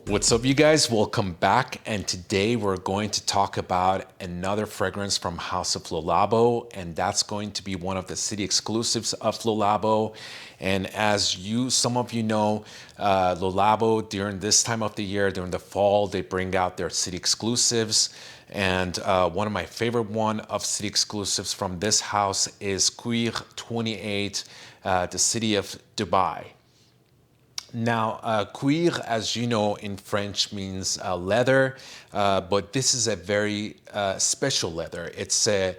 What's up, you guys? Welcome back. And today we're going to talk about another fragrance from House of Labo, and that's going to be one of the city exclusives of Labo. And as some of you know, Labo during this time of the year, during the fall, they bring out their city exclusives. And one of my favorite one of city exclusives from this house is Cuir 28, the city of Dubai. Now, cuir, as you know, in French means leather, but this is a very special leather. It's a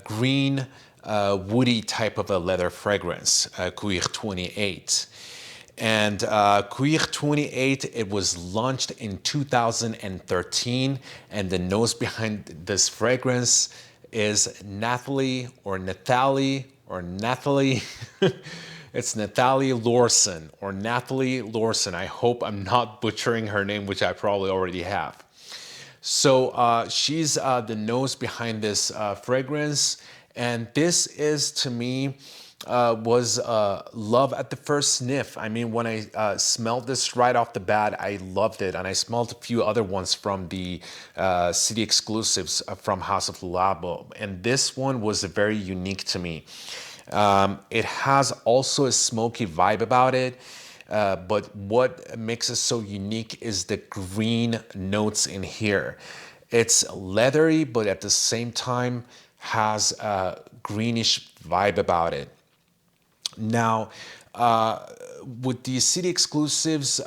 green, woody type of a leather fragrance, Cuir 28. And Cuir 28, it was launched in 2013, and the nose behind this fragrance is Nathalie. It's Nathalie Lorson or Nathalie Lorson. I hope I'm not butchering her name, which I probably already have. So she's the nose behind this fragrance. And this is, to me, was love at the first sniff. I mean, when I smelled this right off the bat, I loved it. And I smelled a few other ones from the city exclusives from House of Labo. And this one was very unique to me. It has also a smoky vibe about it, but what makes it so unique is the green notes in here. It's leathery, but at the same time has a greenish vibe about it. Now, with these city exclusives,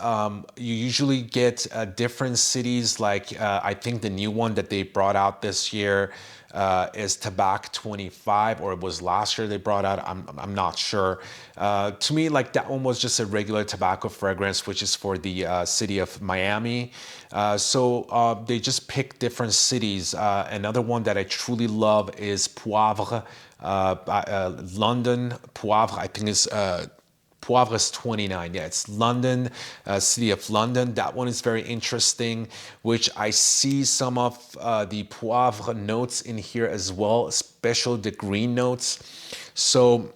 you usually get different cities. Like I think the new one that they brought out this year is Tabac 25, or it was last year they brought out. I'm not sure. To me, like that one was just a regular tobacco fragrance, which is for the city of Miami. So they just pick different cities. Another one that I truly love is Poivre, London Poivre. I think is Poivre is 29. Yeah, it's London, city of London. That one is very interesting, which I see some of the Poivre notes in here as well, especially the green notes. So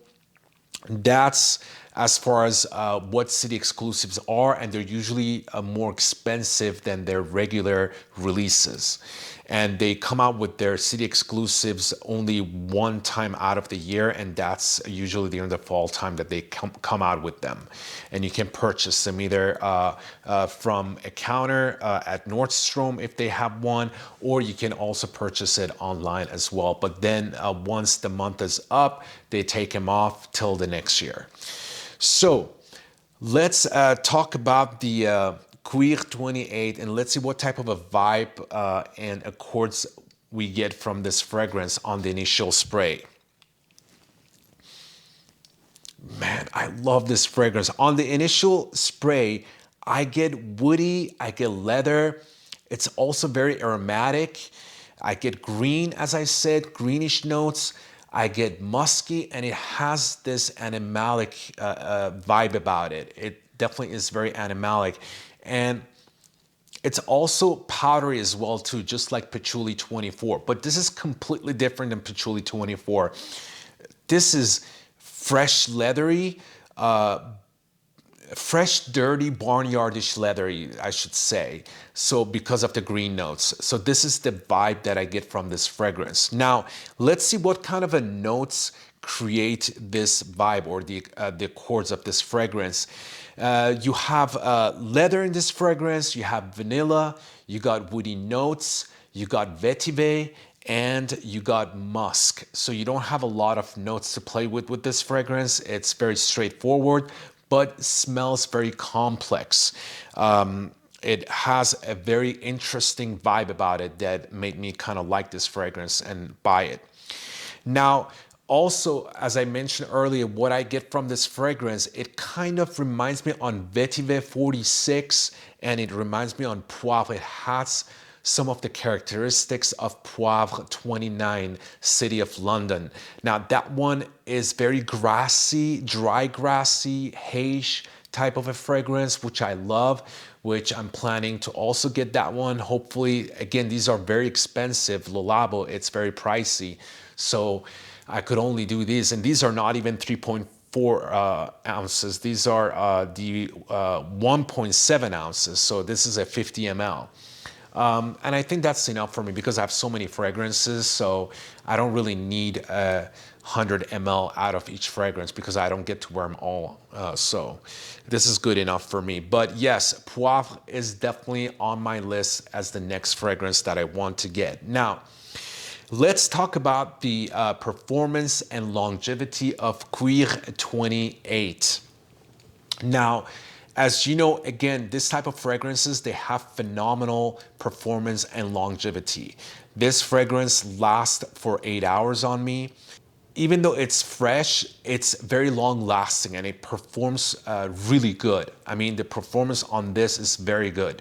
that's as far as what city exclusives are, and they're usually more expensive than their regular releases. And they come out with their city exclusives only one time out of the year, and that's usually during the fall time that they come out with them. And you can purchase them either from a counter at Nordstrom if they have one, or you can also purchase it online as well. But then once the month is up, they take them off till the next year. So let's talk about the Cuir 28, and let's see what type of a vibe and accords we get from this fragrance on the initial spray. Man, I love this fragrance. On the initial spray, I get woody, I get leather. It's also very aromatic. I get green, as I said, greenish notes. I get musky, and it has this animalic vibe about it. It definitely is very animalic. And it's also powdery as well too, just like Patchouli 24. But this is completely different than Patchouli 24. This is fresh leathery, fresh, dirty, barnyardish leathery, I should say. So because of the green notes. So this is the vibe that I get from this fragrance. Now, let's see what kind of a notes create this vibe or the accords of this fragrance. You have leather in this fragrance, you have vanilla, you got woody notes, you got vetiver, and you got musk. So you don't have a lot of notes to play with this fragrance. It's very straightforward, but smells very complex. It has a very interesting vibe about it that made me kind of like this fragrance and buy it. Now, also, as I mentioned earlier, what I get from this fragrance, it kind of reminds me on Vetiver 46, and it reminds me on Poivre. It has some of the characteristics of Poivre 29, City of London. Now, that one is very grassy, dry grassy, haze type of a fragrance, which I love, which I'm planning to also get that one. Hopefully, again, these are very expensive. Labo, it's very pricey. So I could only do these, and these are not even 3.5 ounces. These are the 1.7 ounces. So this is a 50 ml. And I think that's enough for me because I have so many fragrances. So I don't really need 100 ml out of each fragrance because I don't get to wear them all. So this is good enough for me. But yes, Poivre is definitely on my list as the next fragrance that I want to get. Now, let's talk about the performance and longevity of Cuir 28. Now, as you know, again, this type of fragrances, they have phenomenal performance and longevity. This fragrance lasts for 8 hours on me. Even though it's fresh, it's very long lasting and it performs really good. I mean, the performance on this is very good.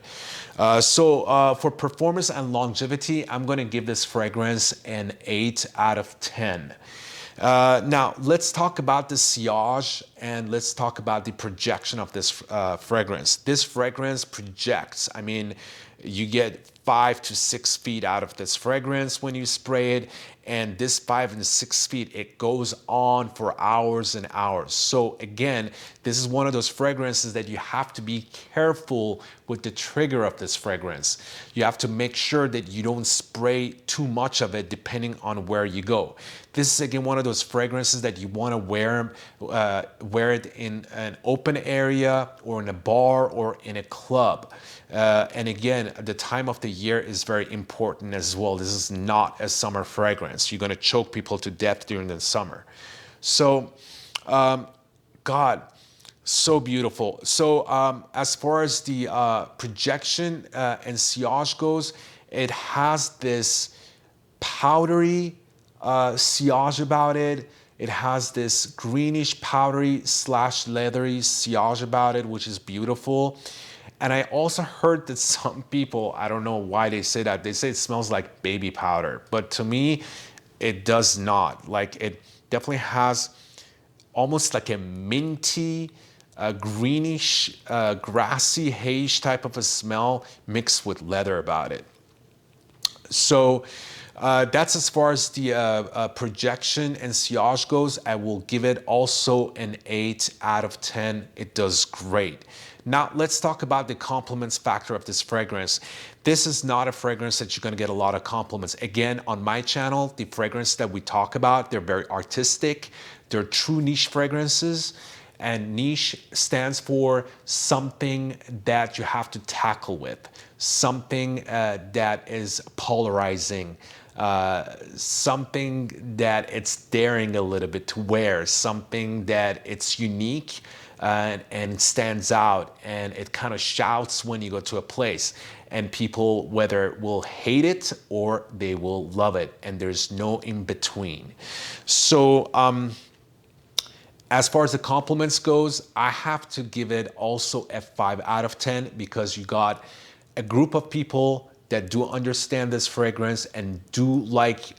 So for performance and longevity, I'm going to give this fragrance an 8 out of 10. Now, let's talk about the sillage and let's talk about the projection of this fragrance. This fragrance projects. I mean, you get 5 to 6 feet out of this fragrance when you spray it. And this 5 and 6 feet, it goes on for hours and hours. So again, this is one of those fragrances that you have to be careful with the trigger of this fragrance. You have to make sure that you don't spray too much of it depending on where you go. This is again one of those fragrances that you want to wear it in an open area or in a bar or in a club. And again, the time of the year is very important as well. This is not a summer fragrance. You're going to choke people to death during the summer. So, God, so beautiful. So as far as the projection and sillage goes, it has this powdery sillage about it. It has this greenish powdery / leathery sillage about it, which is beautiful. And I also heard that some people, I don't know why they say that, they say it smells like baby powder. But to me, it does not. Like, it definitely has almost like a minty, greenish, grassy haze type of a smell mixed with leather about it. So that's as far as the projection and sillage goes. I will give it also an 8 out of 10. It does great. Now, let's talk about the compliments factor of this fragrance. This is not a fragrance that you're going to get a lot of compliments. Again, on my channel, the fragrance that we talk about, they're very artistic. They're true niche fragrances. And niche stands for something that you have to tackle with, something that is polarizing, something that it's daring a little bit to wear, something that it's unique and stands out, and it kind of shouts when you go to a place, and people whether will hate it or they will love it, and there's no in between. So as far as the compliments goes, I have to give it also a 5 out of 10 because you got a group of people that do understand this fragrance and do like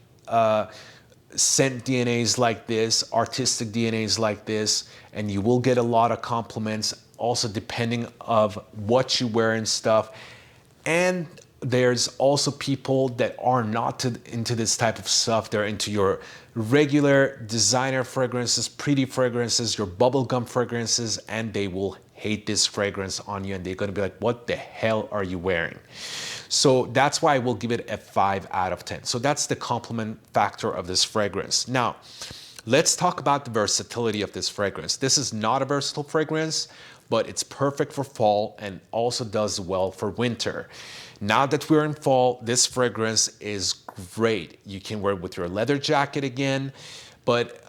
scent DNAs like this, artistic DNAs like this, and you will get a lot of compliments also depending of what you wear and stuff. And there's also people that are not into this type of stuff. They're into your regular designer fragrances, pretty fragrances, your bubblegum fragrances, and they will hate this fragrance on you and they're going to be like, what the hell are you wearing? So that's why I will give it a 5 out of 10. So that's the compliment factor of this fragrance. Now, let's talk about the versatility of this fragrance. This is not a versatile fragrance, but it's perfect for fall and also does well for winter. Now that we're in fall, this fragrance is great. You can wear it with your leather jacket again, but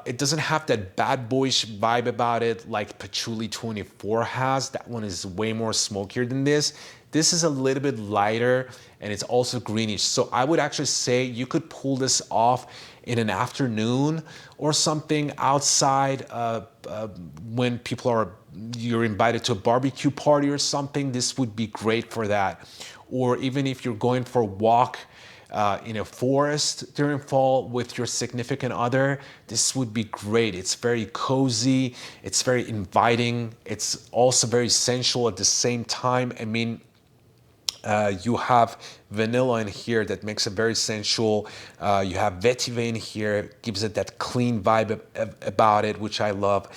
it doesn't have that bad boyish vibe about it like Patchouli 24 has. That one is way more smokier than this. This is a little bit lighter and it's also greenish. So I would actually say you could pull this off in an afternoon or something outside when you're invited to a barbecue party or something. This would be great for that. Or even if you're going for a walk in a forest during fall with your significant other, this would be great. It's very cozy, it's very inviting, it's also very sensual at the same time. I mean, You have vanilla in here that makes it very sensual. You have vetiver in here, gives it that clean vibe about it, which I love.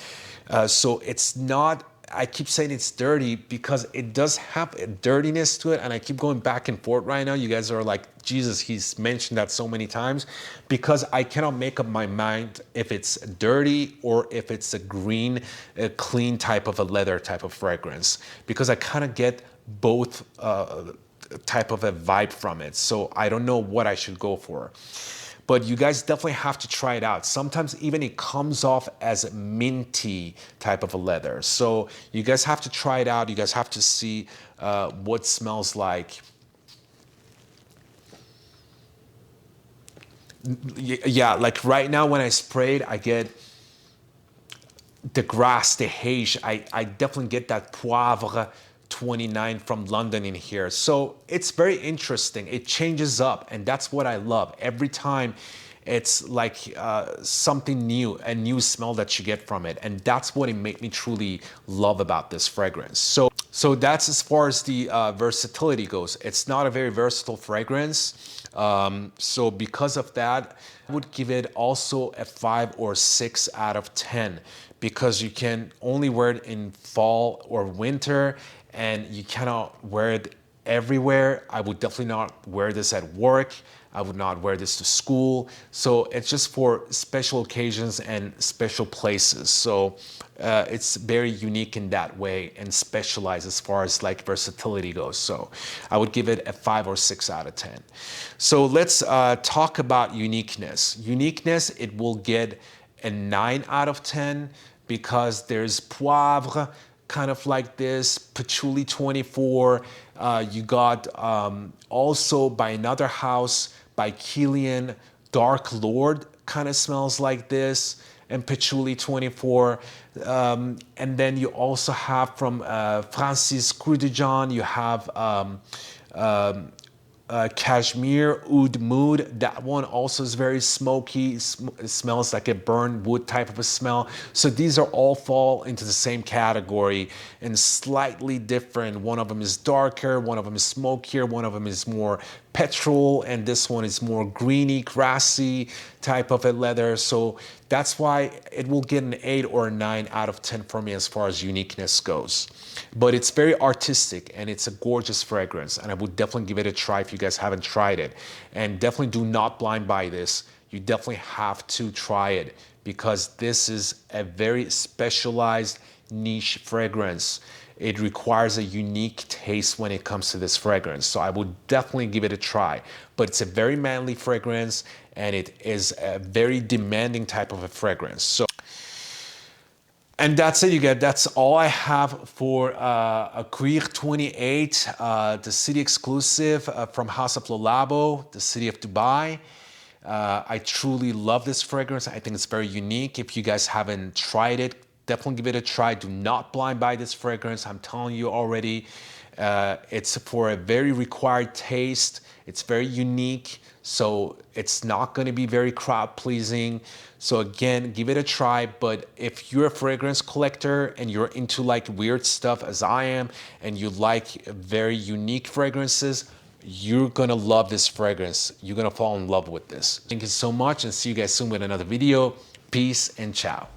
So it's not, I keep saying it's dirty because it does have a dirtiness to it. And I keep going back and forth right now. You guys are like, Jesus, he's mentioned that so many times, because I cannot make up my mind if it's dirty or if it's a green, a clean type of a leather type of fragrance, because I kind of get both type of a vibe from it. So I don't know what I should go for. But you guys definitely have to try it out. Sometimes even it comes off as a minty type of a leather. So you guys have to try it out. You guys have to see what it smells like. Yeah, like right now when I sprayed, I get the grass, the haze. I definitely get that poivre 29 from London in here. So it's very interesting. It changes up, and that's what I love. Every time it's like something new, a new smell that you get from it. And that's what it made me truly love about this fragrance. So that's as far as the versatility goes. It's not a very versatile fragrance. So because of that, I would give it also a 5 or 6 out of 10, because you can only wear it in fall or winter, and you cannot wear it everywhere. I would definitely not wear this at work. I would not wear this to school. So it's just for special occasions and special places. So it's very unique in that way and specialized as far as like versatility goes. So I would give it a 5 or 6 out of 10. So let's talk about uniqueness. Uniqueness, it will get a 9 out of 10 because there's poivre, kind of like this, patchouli 24. You got also by another house, by Killian, Dark Lord kind of smells like this, and patchouli 24. And then you also have from Francis Courdejean, you have Cashmere Oud Mood. That one also is very smoky. It smells like a burned wood type of a smell. So these are all fall into the same category and slightly different. One of them is darker, one of them is smokier, one of them is more petrol, and this one is more greeny, grassy type of a leather. So that's why it will get an 8 or a 9 out of 10 for me as far as uniqueness goes. But it's very artistic and it's a gorgeous fragrance, and I would definitely give it a try if you guys haven't tried it. And definitely do not blind buy this. You definitely have to try it, because this is a very specialized niche fragrance. It requires a unique taste when it comes to this fragrance. So I would definitely give it a try. But it's a very manly fragrance, and it is a very demanding type of a fragrance. So, and that's it, you guys. That's all I have for a Cuir 28, the city exclusive from House of Labo, the city of Dubai. I truly love this fragrance. I think it's very unique. If you guys haven't tried it, definitely give it a try. Do not blind buy this fragrance. I'm telling you already, it's for a very required taste. It's very unique. So it's not going to be very crowd pleasing. So again, give it a try. But if you're a fragrance collector and you're into like weird stuff as I am, and you like very unique fragrances, you're gonna love this fragrance. You're gonna fall in love with this. Thank you so much, and see you guys soon with another video. Peace and ciao.